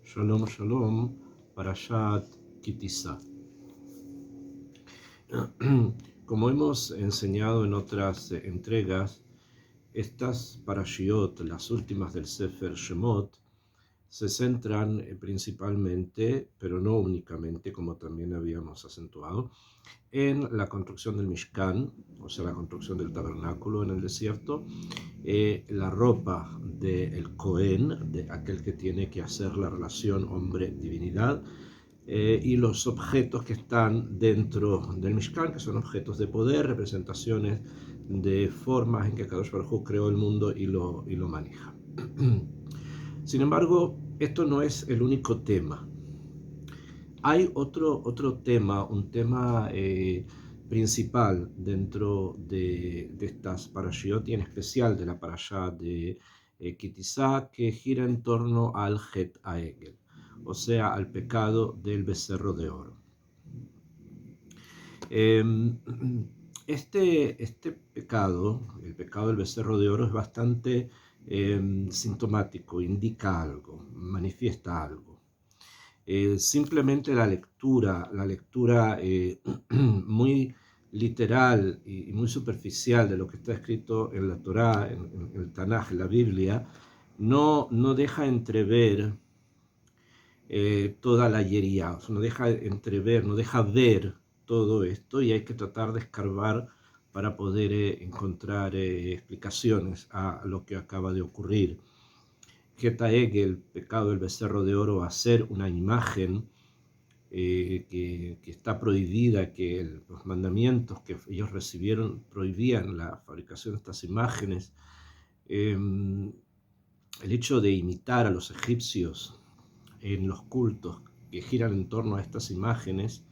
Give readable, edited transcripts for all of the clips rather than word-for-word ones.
Shalom, shalom, Parashat Kitisa. Como hemos enseñado en otras entregas, estas parashiot, las últimas del Sefer Shemot, se centran principalmente, pero no únicamente, como también habíamos acentuado, en la construcción del Mishkan, o sea, la construcción del tabernáculo en el desierto, la ropa del Cohen, de aquel que tiene que hacer la relación hombre-divinidad, y los objetos que están dentro del Mishkan, que son objetos de poder, representaciones de formas en que Kadosh Baruj Hu creó el mundo y lo maneja. Sin embargo, esto no es el único tema. Hay otro tema, un tema principal dentro de estas parashiot, y en especial de la parashá de Kitisa, que gira en torno al Het Haegel, o sea, al pecado del becerro de oro. Este pecado, el pecado del becerro de oro, es bastante sintomático, indica algo, manifiesta algo. Simplemente la lectura muy literal y muy superficial de lo que está escrito en la Torá, en el Tanaj, en la Biblia, no deja entrever toda la yería, o sea, no deja entrever, no deja ver todo esto, y hay que tratar de escarbar para poder encontrar explicaciones a lo que acaba de ocurrir. Het Haegel, el pecado del becerro de oro, va a ser una imagen que está prohibida, que los mandamientos que ellos recibieron prohibían la fabricación de estas imágenes. El hecho de imitar a los egipcios en los cultos que giran en torno a estas imágenes,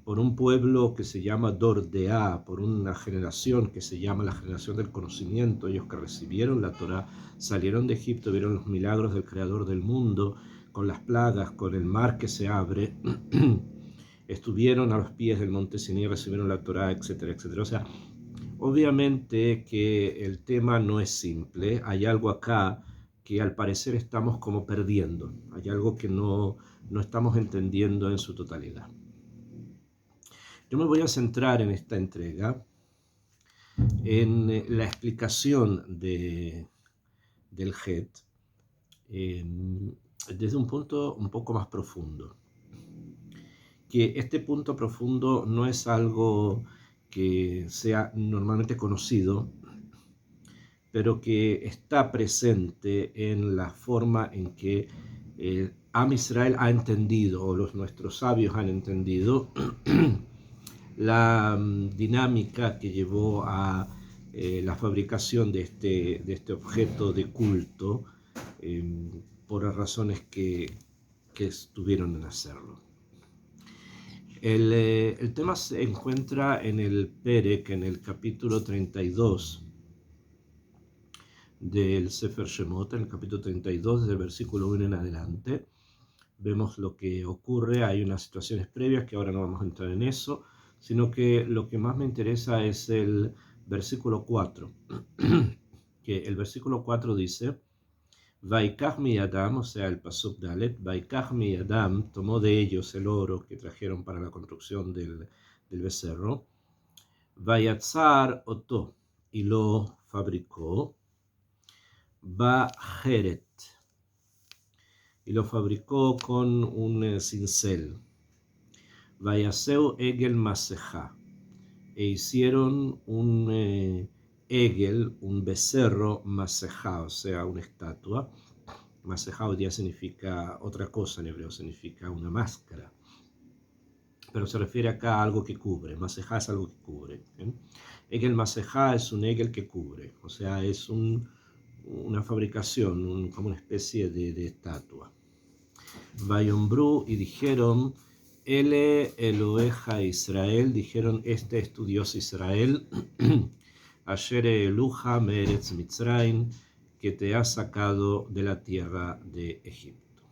por un pueblo que se llama Dordea, por una generación que se llama la generación del conocimiento, ellos que recibieron la Torá, salieron de Egipto, vieron los milagros del Creador del mundo, con las plagas, con el mar que se abre, estuvieron a los pies del monte Sinaí, recibieron la Torá, etcétera, etcétera. O sea, obviamente que el tema no es simple, hay algo acá que al parecer estamos como perdiendo, hay algo que no estamos entendiendo en su totalidad. Yo me voy a centrar en esta entrega en la explicación del Het desde un punto un poco más profundo. Que este punto profundo no es algo que sea normalmente conocido, pero que está presente en la forma en que Am Israel ha entendido, o nuestros sabios han entendido, la dinámica que llevó a la fabricación de este objeto de culto, por las razones que estuvieron en hacerlo. El tema se encuentra en el Perek, en el capítulo 32 del Sefer Shemot, en el capítulo 32, desde el versículo 1 en adelante. Vemos lo que ocurre, hay unas situaciones previas que ahora no vamos a entrar en eso, sino que lo que más me interesa es el versículo 4, que el versículo 4 dice: Vaikach mi Adam, o sea, el pasuk Dalet, Vaikach mi Adam, tomó de ellos el oro que trajeron para la construcción del becerro, Vayatzar oto, y lo fabricó, Bajeret, y lo fabricó con un cincel, Vayaseu Egel Masejá, e hicieron un Egel, un becerro, Masejá, o sea, una estatua. Masejá hoy día significa otra cosa en hebreo, significa una máscara, pero se refiere acá a algo que cubre. Masejá es algo que cubre. Egel Masejá es un Egel que cubre, o sea, es una fabricación, como una especie de estatua. Vayombru, y dijeron: Ele Eloheja Israel, dijeron: este es tu Dios Israel, Asher Eluja Meretz Mitzrayim, que te ha sacado de la tierra de Egipto.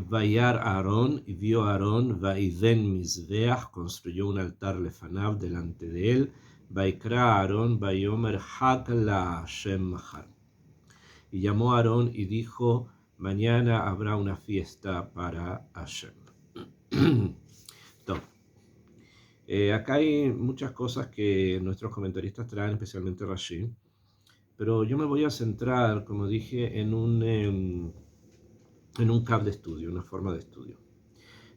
Vayar Aarón, y vio Aarón, Vaiden Mizbeach, construyó un altar lefanav delante de él, Vaikra Aarón, Vayomer Hak la Hashem Mahar. Y llamó a Aarón y dijo: mañana habrá una fiesta para Hashem. Entonces, acá hay muchas cosas que nuestros comentaristas traen, especialmente Rashi, pero yo me voy a centrar, como dije, en un cap de estudio, una forma de estudio.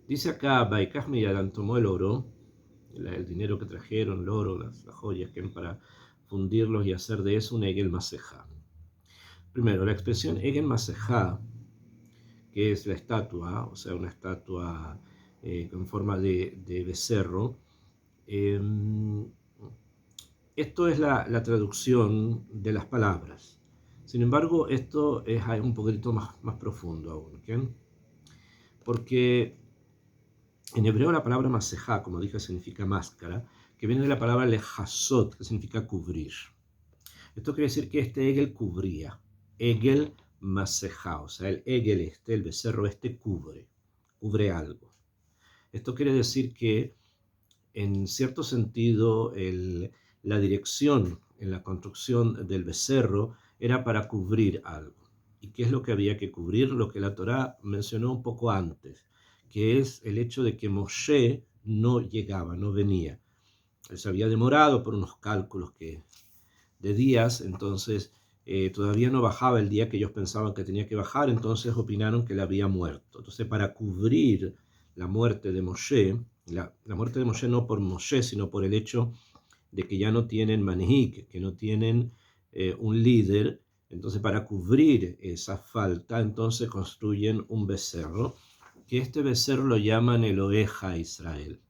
Dice acá, Baikaj Miyadan tomó el oro, el dinero que trajeron, el oro, las joyas que para fundirlos y hacer de eso un Egel Masejá. Primero, la expresión Egel Masejá, que es la estatua, o sea, una estatua en forma de becerro. Esto es la traducción de las palabras. Sin embargo, esto es un poquito más profundo aún, ¿okay? Porque en hebreo la palabra masejá, como dije, significa máscara, que viene de la palabra lejasot, que significa cubrir. Esto quiere decir que este egel cubría. Egel masejá, o sea, el egel el becerro cubre algo. Esto quiere decir que, en cierto sentido, la dirección en la construcción del becerro era para cubrir algo. ¿Y qué es lo que había que cubrir? Lo que la Torá mencionó un poco antes, que es el hecho de que Moshe no llegaba, no venía. Él se había demorado por unos cálculos de días, entonces todavía no bajaba el día que ellos pensaban que tenía que bajar, entonces opinaron que él había muerto. Entonces, para cubrir la muerte de Moshe, la muerte de Moshe no por Moshe, sino por el hecho de que ya no tienen manhig, que no tienen un líder, entonces para cubrir esa falta, entonces construyen un becerro, que este becerro lo llaman Eloheja Israel.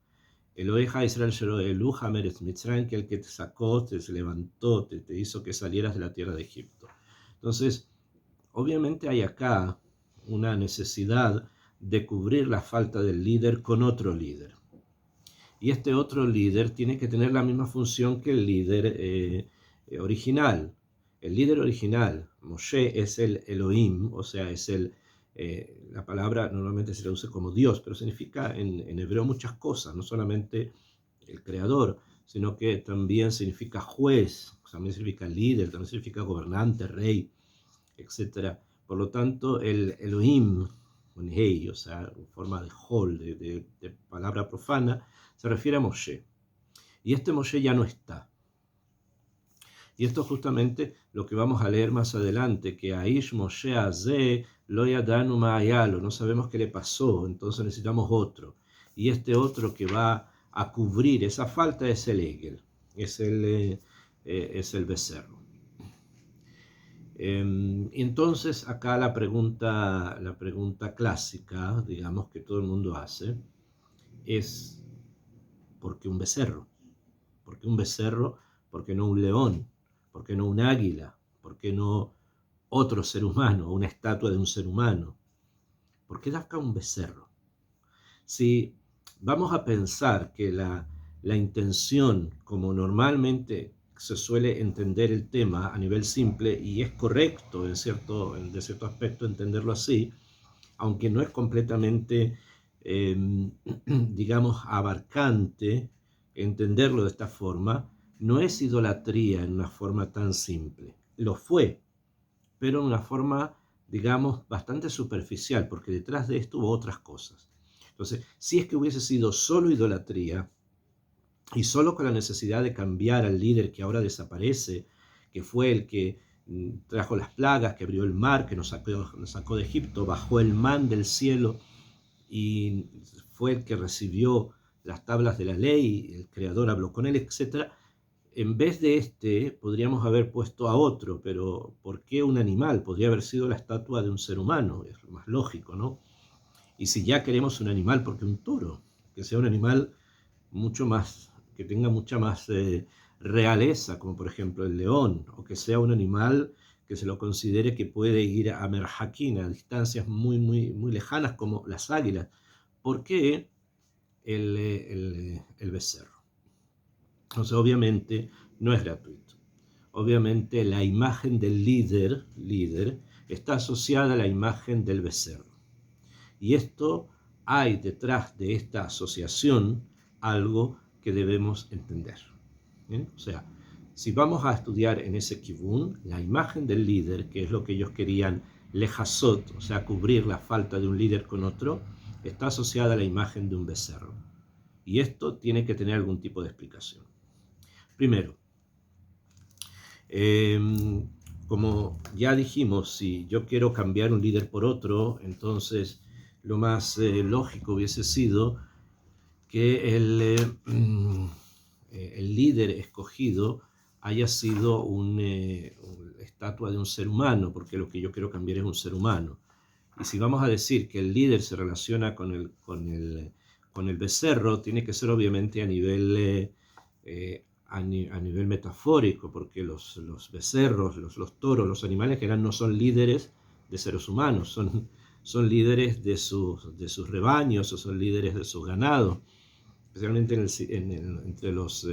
Eloheja Israel Sheloelu Hameretz Mitzrayim, que el que te sacó, te levantó, te hizo que salieras de la tierra de Egipto. Entonces, obviamente hay acá una necesidad de cubrir la falta del líder con otro líder. Y este otro líder tiene que tener la misma función que el líder original. El líder original, Moshe, es el Elohim, o sea, es la palabra normalmente se traduce como Dios, pero significa en hebreo muchas cosas, no solamente el creador, sino que también significa juez, también significa líder, también significa gobernante, rey, etc. Por lo tanto, el Elohim, con hey, o sea, en forma de hol, de palabra profana, se refiere a Moshe. Y este Moshe ya no está. Y esto es justamente lo que vamos a leer más adelante, que Aish Moshe Azeh lo yadanu ma'ayalo, no sabemos qué le pasó, entonces necesitamos otro. Y este otro que va a cubrir esa falta es el Egel, es el becerro. Entonces acá la pregunta clásica, digamos, que todo el mundo hace, es ¿por qué un becerro? ¿Por qué un becerro? ¿Por qué no un león? ¿Por qué no un águila? ¿Por qué no otro ser humano, una estatua de un ser humano? ¿Por qué da acá un becerro? Si vamos a pensar que la intención, como normalmente se suele entender el tema a nivel simple, y es correcto de cierto aspecto entenderlo así, aunque no es completamente, digamos, abarcante entenderlo de esta forma, no es idolatría en una forma tan simple. Lo fue, pero en una forma, digamos, bastante superficial, porque detrás de esto hubo otras cosas. Entonces, si es que hubiese sido solo idolatría, y solo con la necesidad de cambiar al líder que ahora desaparece, que fue el que trajo las plagas, que abrió el mar, que nos sacó de Egipto, bajó el man del cielo y fue el que recibió las tablas de la ley, el creador habló con él, etc. En vez de podríamos haber puesto a otro, pero ¿por qué un animal? Podría haber sido la estatua de un ser humano, es lo más lógico, ¿no? Y si ya queremos un animal, ¿por qué un toro? Que sea un animal mucho más, que tenga mucha más realeza, como por ejemplo el león, o que sea un animal que se lo considere que puede ir a merjaquín, a distancias muy lejanas, como las águilas. ¿Por qué el becerro? Entonces, obviamente, no es gratuito. Obviamente, la imagen del líder está asociada a la imagen del becerro. Y esto, hay detrás de esta asociación algo que debemos entender. ¿Bien? O sea, si vamos a estudiar en ese kibún, la imagen del líder, que es lo que ellos querían lejasot, o sea, cubrir la falta de un líder con otro, está asociada a la imagen de un becerro. Y esto tiene que tener algún tipo de explicación. Primero, como ya dijimos, si yo quiero cambiar un líder por otro, entonces lo más lógico hubiese sido que el líder escogido haya sido una estatua de un ser humano, porque lo que yo quiero cambiar es un ser humano. Y si vamos a decir que el líder se relaciona con el becerro, tiene que ser obviamente a nivel, a nivel metafórico, porque los becerros, los toros, los animales que eran no son líderes de seres humanos, son líderes de sus rebaños o son líderes de sus ganados, especialmente entre los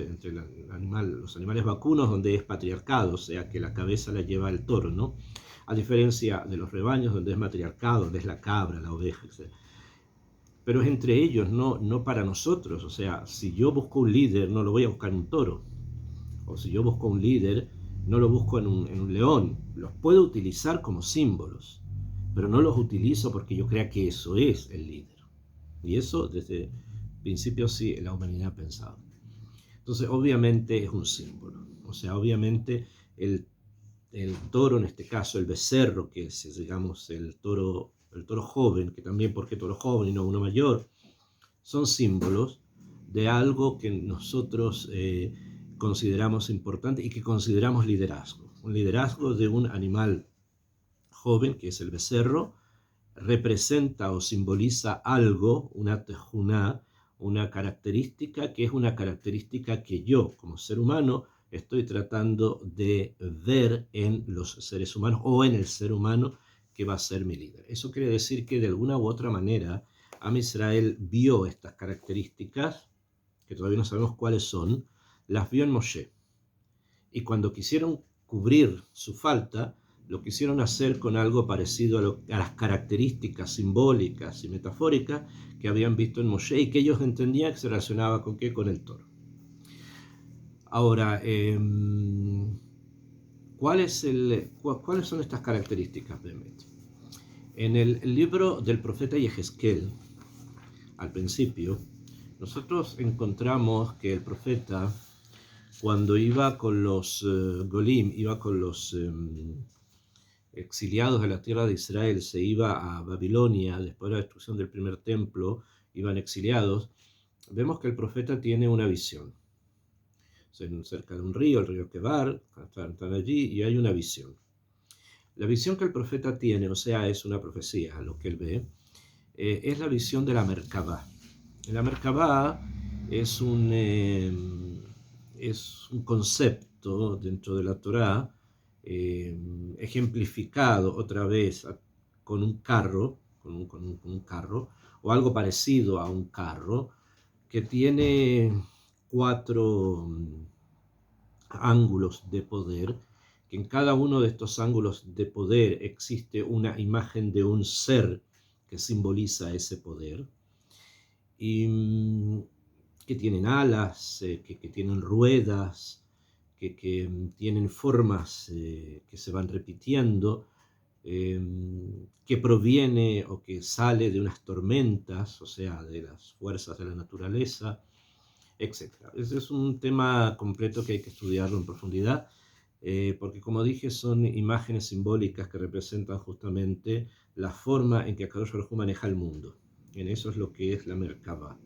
animales vacunos, donde es patriarcado, o sea que la cabeza la lleva el toro, ¿no? A diferencia de los rebaños, donde es matriarcado, donde es la cabra, la oveja, etc. Pero es entre ellos, no para nosotros. O sea, si yo busco un líder, no lo voy a buscar en un toro. O si yo busco un líder, no lo busco en un león. Los puedo utilizar como símbolos, pero no los utilizo porque yo crea que eso es el líder. Y eso desde el principio sí la humanidad ha pensado. Entonces, obviamente es un símbolo. O sea, obviamente el toro, en este caso el becerro, que es, digamos, el toro joven, que también porque toro joven y no uno mayor, son símbolos de algo que nosotros consideramos importante y que consideramos liderazgo. Un liderazgo de un animal joven, que es el becerro, representa o simboliza algo, una tejuná, una característica que es una característica que yo, como ser humano, estoy tratando de ver en los seres humanos o en el ser humano que va a ser mi líder. Eso quiere decir que de alguna u otra manera Am Israel vio estas características, que todavía no sabemos cuáles son, las vio en Moshe. Y cuando quisieron cubrir su falta, lo quisieron hacer con algo parecido a las características simbólicas y metafóricas que habían visto en Moshe y que ellos entendían que se relacionaba con qué, con el toro. Ahora, ¿cuáles son estas características, Bemet? En el libro del profeta Yehezkel, al principio, nosotros encontramos que el profeta, cuando iba con los Golim, iba con los exiliados de la tierra de Israel, se iba a Babilonia, después de la destrucción del primer templo, iban exiliados, vemos que el profeta tiene una visión. Cerca de un río, el río Kebar, están allí y hay una visión. La visión que el profeta tiene, o sea, es una profecía, lo que él ve, es la visión de la Merkabá. La Merkabá es un concepto dentro de la Torá, ejemplificado otra vez con un carro, con un carro, o algo parecido a un carro, que tiene 4 ángulos de poder, que en cada uno de estos ángulos de poder existe una imagen de un ser que simboliza ese poder, y que tienen alas, que tienen ruedas, que tienen formas que se van repitiendo, que proviene o que sale de unas tormentas, o sea, de las fuerzas de la naturaleza, etc. Ese es un tema completo que hay que estudiarlo en profundidad, porque como dije, son imágenes simbólicas que representan justamente la forma en que Akadosh Baruj Hu maneja el mundo. En eso es lo que es la Merkabah.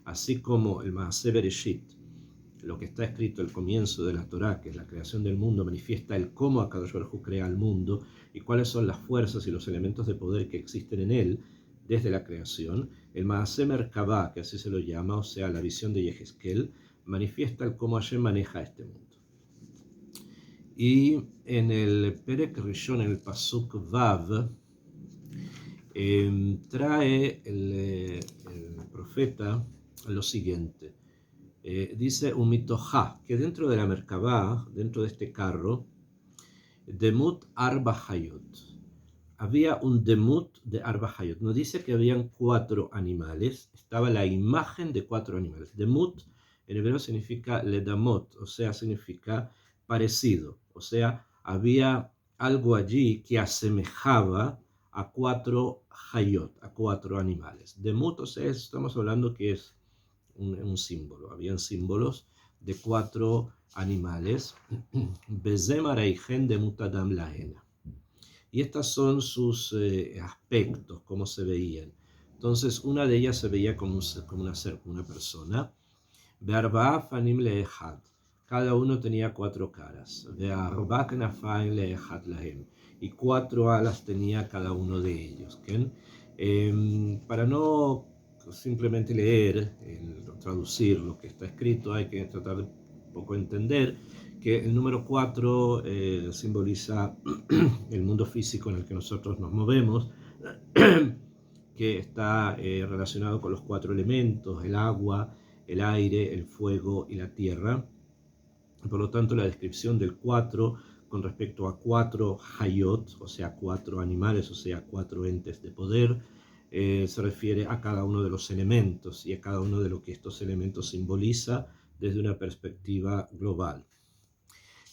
Así como el Maaseh Bereshit, lo que está escrito al comienzo de la Torá, que es la creación del mundo, manifiesta el cómo Akadosh Baruj Hu crea el mundo y cuáles son las fuerzas y los elementos de poder que existen en él desde la creación. El Maaseh Merkabah, que así se lo llama, o sea, la visión de Yehezkel, manifiesta el cómo Hashem maneja este mundo. Y en el Perek Rishon, en el Pasuk Vav, trae el profeta lo siguiente. Dice Umitoja, que dentro de la Merkabah, dentro de este carro, Demut Arba Hayot, había un Demut de Arba Hayot. No dice que habían 4 animales, estaba la imagen de 4 animales. Demut en hebreo significa ledamot, o sea, significa parecido, o sea, había algo allí que asemejaba a 4 hayot, a 4 animales. Demut, o sea, estamos hablando que es un símbolo. Habían símbolos de 4 animales. Bezem areijen demut adam lahen. Y estos son sus aspectos, cómo se veían. Entonces, una de ellas se veía como una persona. Be'arba'a fanim le'echad. Cada uno tenía 4 caras. Ve'arba' knafaim le'echad lahem. Y 4 alas tenía cada uno de ellos. Para no simplemente leer, traducir lo que está escrito, hay que tratar de un poco entender que el número 4 simboliza el mundo físico en el que nosotros nos movemos, que está relacionado con los 4 elementos, el agua, el aire, el fuego y la tierra. Por lo tanto, la descripción del 4 con respecto a 4 hayot, o sea, 4 animales, o sea, 4 entes de poder, se refiere a cada uno de los elementos y a cada uno de lo que estos elementos simboliza desde una perspectiva global.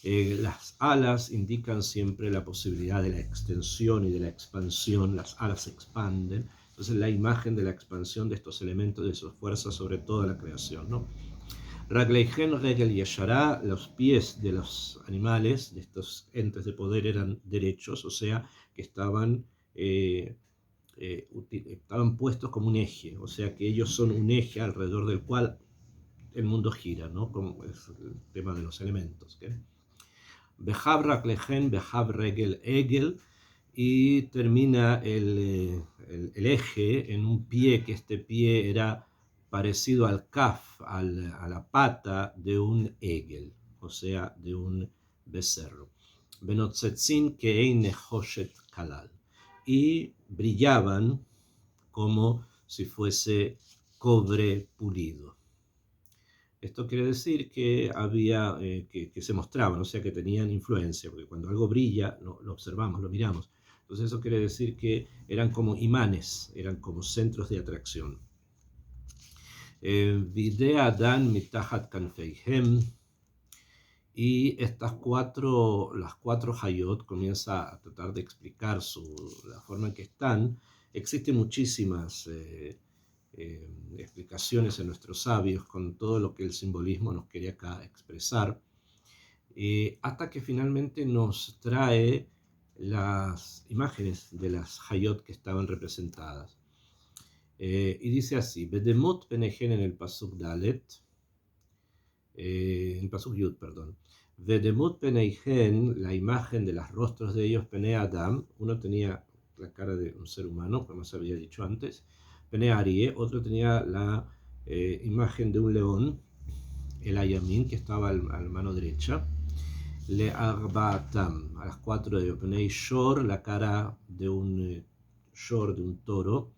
Las alas indican siempre la posibilidad de la extensión y de la expansión. Las alas se expanden. Entonces, la imagen de la expansión de estos elementos, de sus fuerzas sobre toda la creación, ¿no? Ragleichen regel yeshará, los pies de los animales, de estos entes de poder, eran derechos, o sea, que estaban puestos como un eje, o sea, que ellos son un eje alrededor del cual el mundo gira, ¿no? Como es el tema de los elementos. Behav ragleichen, behav regel egel, y termina el eje en un pie, que este pie era parecido al kaf, a la pata de un egel, o sea, de un becerro. Benotzetzin kein nehoshet kalal, y brillaban como si fuese cobre pulido. Esto quiere decir que había, que se mostraban, o sea, que tenían influencia, porque cuando algo brilla, lo observamos, lo miramos. Entonces eso quiere decir que eran como imanes, eran como centros de atracción. Videa dan mitahat kanfeihem. Y las 4 hayot, comienza a tratar de explicar la forma en que están. Existen muchísimas explicaciones en nuestros sabios con todo lo que el simbolismo nos quería acá expresar, hasta que finalmente nos trae las imágenes de las hayot que estaban representadas. Y dice así: Bedemot penegen, en el pasuk Dalet, en el pasuk Yud, perdón. Vedemut peneigen, la imagen de los rostros de ellos, pene Adam, uno tenía la cara de un ser humano, como se había dicho antes, pene Arie, otro tenía la imagen de un león, el Ayamin, que estaba a la mano derecha, le Arbaatam, a las 4 de ellos, pene Shor, la cara de un Shor, de un toro,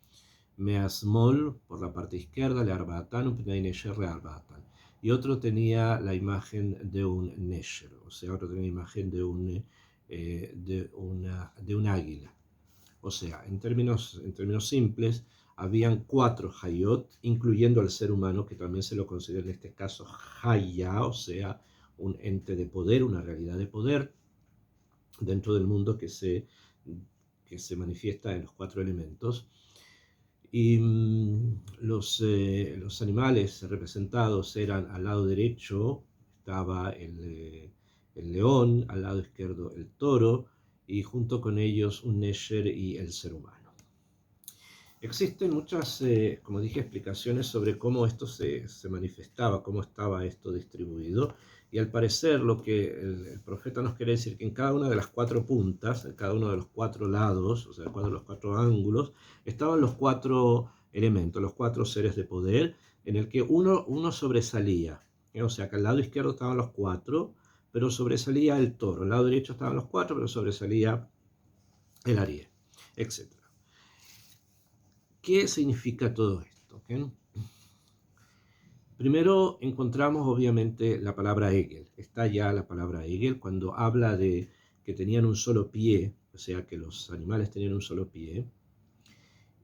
Measmol, por la parte izquierda, le Arbaatam, pene Nesher, le Arbaatam. Y otro tenía la imagen de un nesher, o sea, otro tenía la imagen de un águila. O sea, en términos simples, habían 4 hayot, incluyendo al ser humano, que también se lo considera en este caso haya, o sea, un ente de poder, una realidad de poder dentro del mundo que se manifiesta en los 4 elementos. Y los animales representados eran: al lado derecho estaba el león, al lado izquierdo el toro, y junto con ellos un nesher y el ser humano. Existen muchas, como dije, explicaciones sobre cómo esto se manifestaba, cómo estaba esto distribuido. Y al parecer lo que el profeta nos quiere decir, que en cada una de las 4 puntas, en cada uno de los 4 lados, o sea, los 4 ángulos, estaban los 4 elementos, los 4 seres de poder, en el que uno sobresalía. O sea, que al lado izquierdo estaban los 4, pero sobresalía el toro. Al lado derecho estaban los 4, pero sobresalía el ariel, etc. ¿Qué significa todo esto? Primero encontramos obviamente la palabra Egel. Está ya la palabra Egel cuando habla de que tenían un solo pie, o sea, que los animales tenían un solo pie,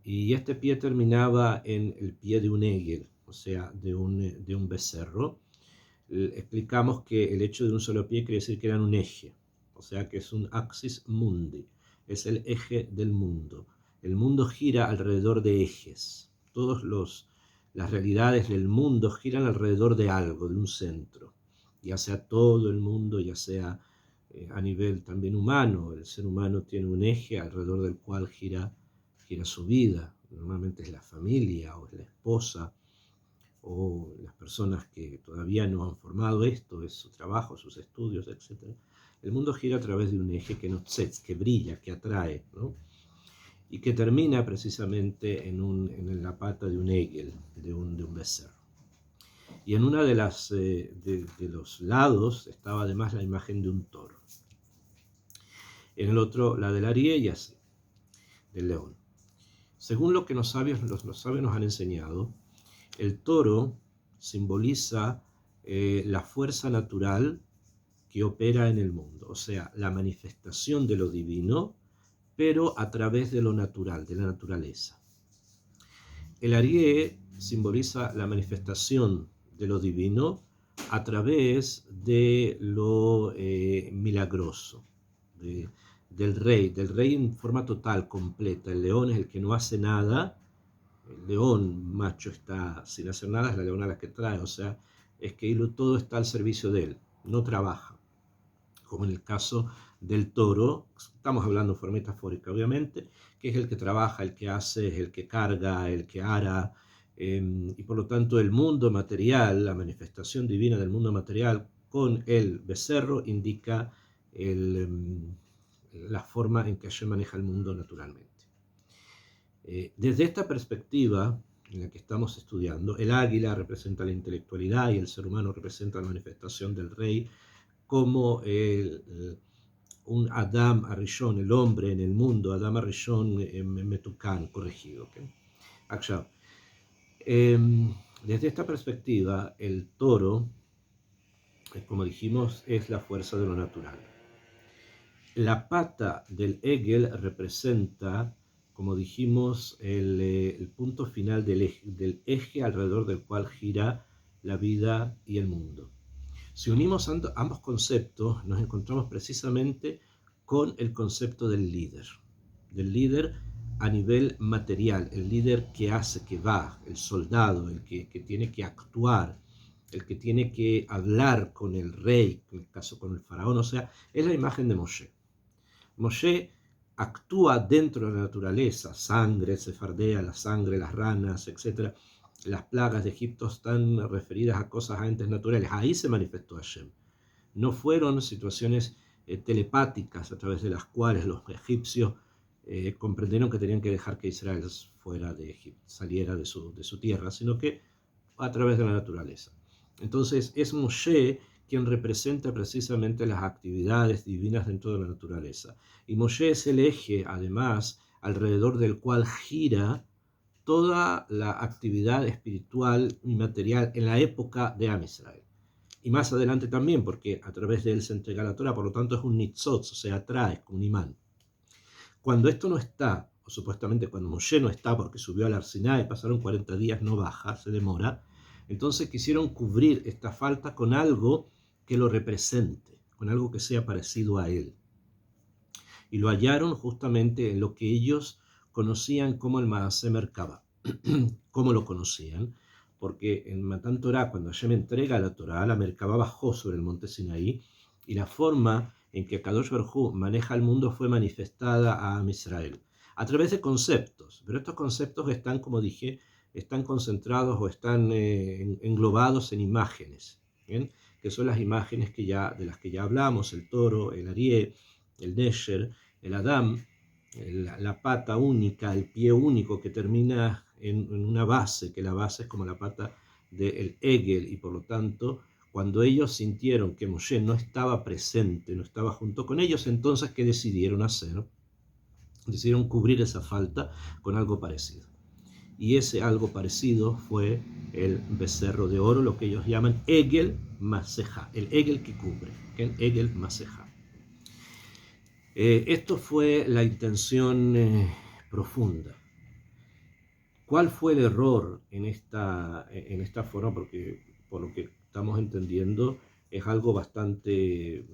y este pie terminaba en el pie de un Egel, o sea, de un becerro. Explicamos que el hecho de un solo pie quiere decir que eran un eje. o sea que es un axis mundi, es el eje del mundo. El mundo gira alrededor de ejes. Las realidades del mundo giran alrededor de algo, de un centro, ya sea todo el mundo, ya sea a nivel también humano. El ser humano tiene un eje alrededor del cual gira su vida. Normalmente es la familia o es la esposa o las personas que todavía no han formado esto, es su trabajo, sus estudios, etc. El mundo gira a través de un eje que notzez, que brilla, que atrae, ¿no? Y que termina precisamente en la pata de un egel, de un becerro. Y en una de los lados estaba además la imagen de un toro. En el otro, la del arié y así, del león. Según lo que los sabios nos han enseñado, el toro simboliza la fuerza natural que opera en el mundo, o sea, la manifestación de lo divino, pero a través de lo natural, de la naturaleza. El arié simboliza la manifestación de lo divino a través de lo milagroso, del rey en forma total, completa. El león es el que no hace nada. El león macho está sin hacer nada, es la leona la que trae, o sea, es que todo está al servicio de él, no trabaja. Como en el caso del toro, estamos hablando en forma metafórica obviamente, que es el que trabaja, el que hace, es el que carga, el que ara, y por lo tanto el mundo material, la manifestación divina del mundo material con el becerro indica la forma en que Hashem maneja el mundo naturalmente. Desde esta perspectiva en la que estamos estudiando, el águila representa la intelectualidad y el ser humano representa la manifestación del rey, como un Adam Arishon, el hombre en el mundo, Adam Arishon Metukan, corregido. ¿Okay? Desde esta perspectiva, el toro, como dijimos, es la fuerza de lo natural. La pata del Egel representa, como dijimos, el punto final del eje alrededor del cual gira la vida y el mundo. Si unimos ambos conceptos, nos encontramos precisamente con el concepto del líder a nivel material, el líder que hace, que va, el soldado, el que tiene que actuar, el que tiene que hablar con el rey, en el caso con el faraón, o sea, es la imagen de Moshe. Moshe actúa dentro de la naturaleza, sangre, sefardea, la sangre, las ranas, etc. Las plagas de Egipto están referidas a cosas antes naturales. Ahí se manifestó Hashem. No fueron situaciones telepáticas a través de las cuales los egipcios comprendieron que tenían que dejar que Israel fuera de Egipto, saliera de su tierra, sino que a través de la naturaleza. Entonces es Moshe quien representa precisamente las actividades divinas dentro de la naturaleza. Y Moshe es el eje, además, alrededor del cual gira toda la actividad espiritual y material en la época de Am Israel. Y más adelante también, porque a través de él se entrega la Torah, por lo tanto es un nitzotz, o sea, atrae, un imán. Cuando esto no está, o supuestamente cuando Moshe no está porque subió al Har Sinai, pasaron 40 días, no baja, se demora, entonces quisieron cubrir esta falta con algo que lo represente, con algo que sea parecido a él. Y lo hallaron justamente en lo que ellos conocían como el Maaseh Merkabah. ¿Cómo lo conocían? Porque en Matan Torah, cuando Hashem entrega la Torah, la Merkabah bajó sobre el monte Sinaí, y la forma en que Kadosh Baruj Hu maneja el mundo fue manifestada a Am Israel, a través de conceptos, pero estos conceptos están, como dije, están concentrados o están englobados en imágenes, ¿bien? Que son las imágenes de las que ya hablamos, el toro, el arié, el nesher, el Adam, la pata única, el pie único que termina en una base, que la base es como la pata del Egel, y por lo tanto, cuando ellos sintieron que Moshe no estaba presente, no estaba junto con ellos, entonces, ¿qué decidieron hacer? Decidieron cubrir esa falta con algo parecido. Y ese algo parecido fue el becerro de oro, lo que ellos llaman Egel Maseja, el Egel que cubre, el Egel Maseja. Esto fue la intención profunda. ¿Cuál fue el error en esta forma? Porque por lo que estamos entendiendo es algo bastante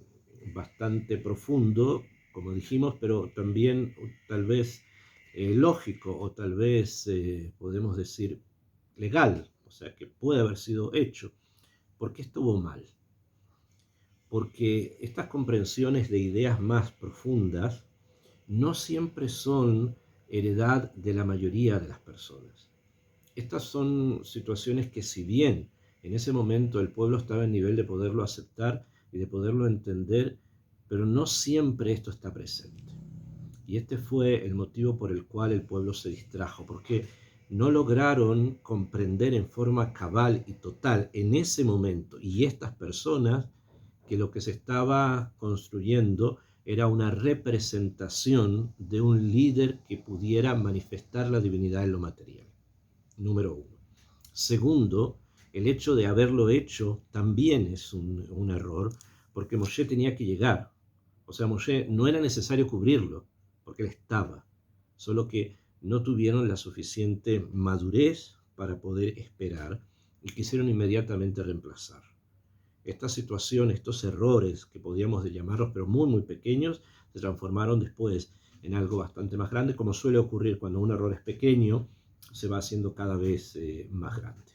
bastante profundo, como dijimos, pero también tal vez lógico o tal vez podemos decir legal, o sea, que puede haber sido hecho. ¿Por qué estuvo mal? Porque estas comprensiones de ideas más profundas no siempre son heredad de la mayoría de las personas. Estas son situaciones que, si bien en ese momento el pueblo estaba en nivel de poderlo aceptar y de poderlo entender, pero no siempre esto está presente. Y este fue el motivo por el cual el pueblo se distrajo, porque no lograron comprender en forma cabal y total en ese momento y estas personas que lo que se estaba construyendo era una representación de un líder que pudiera manifestar la divinidad en lo material. Número uno. Segundo, el hecho de haberlo hecho también es un error, porque Moshe tenía que llegar. O sea, Moshe no era necesario cubrirlo, porque él estaba. Solo que no tuvieron la suficiente madurez para poder esperar y quisieron inmediatamente reemplazar. Esta situación, estos errores, que podríamos llamarlos, pero muy, muy pequeños, se transformaron después en algo bastante más grande, como suele ocurrir cuando un error es pequeño, se va haciendo cada vez más grande.